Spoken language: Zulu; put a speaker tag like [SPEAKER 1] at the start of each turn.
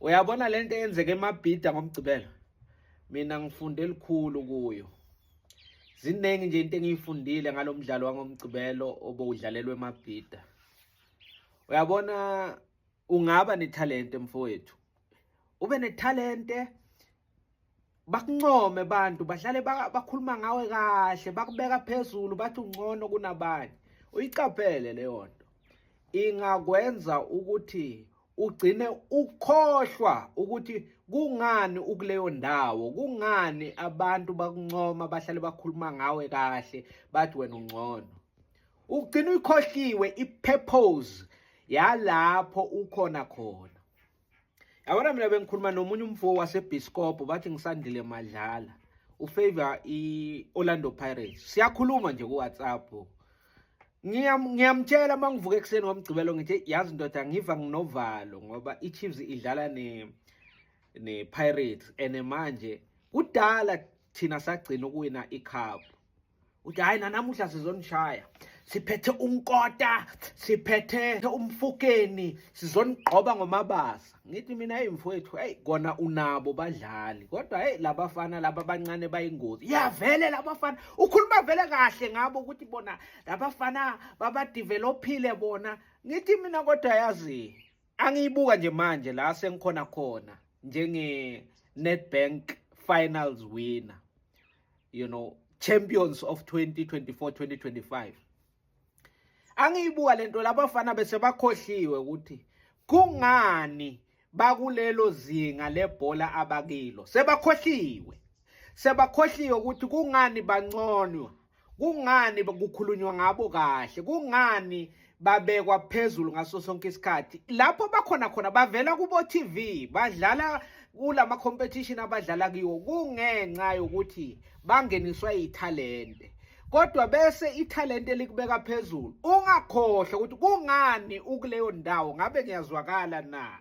[SPEAKER 1] Uyabona lento eyenzeke eMabhida ngoMgcibelo. Mina ngifunde elikhulu kuyo. Ziningi nje into engiyifundile ngalomdlalo wangoMgcibelo obowudlalelwe eMabhida. Uyabona ungaba nethalente mfowethu. Ube nethalente bakuncome abantu bahlale bakhuluma ngawe kahle, bakubeka phezulu bathi ungcono kunabanye. Uyicaphele leyo nto. Ingakwenza ukuthi ugcine ukhohlwa ukuthi kungani ukuleyo ndawo, kungani abantu bakuncoma bahlale bakhuluma ngawe kahle bathi wena ungcono. Ugcina uyikhohliwe ipurpose yalapho ukhona khona. Yabona mina bengikhuluma nomunye umfo waseBiscop bathi ngisandile madlala ufavor iOrlando Pirates. Siyakhuluma nje kuWhatsApp. Ngiyamtshela mangivuka ekseni ngoMgcibelo ngithi yazi ndoda ngiva nginovalo ngoba iChiefs idlala nePirates ene manje kudala thina sagcina ukuwina icup. Uthi hayi namuhla sizonishaya. Siphethe unkota, siphethe umfukeni, sizonigqoba ngomabasa. Ngithi mina mfowethu, hey kona unabo badlali. Kodwa hey labafana laba abancane bayingozi. Ya vele labafana ukhuluma vele kahle ngabo ukuthi bona labafana baba developile bona. Ngithi mina kodwa yazi angiyibuka nje manje la sengikhona khona njenge Nedbank finals winner. You know, champions of 2024-2025. Angiyibuka lento labafana bese bakhohliwe ukuthi kungani bakulelo zinga lebhola abakilo. Sebakhohliwe ukuthi kungani bangconwa, kungani kukhulunywa ngabo kahle, kungani babekwa phezulu ngaso sonke isikhathi. Lapho bakhona khona bavela kubo TV, badlala kulama competition abadlala kiwo kungenxa yokuthi bangeniswa ithalente. Kodwa bese ithalente likubeka phezulu. Ungakhohle ukuthi kungani ukuleyo ndawo ngabe ngiyazwakala na.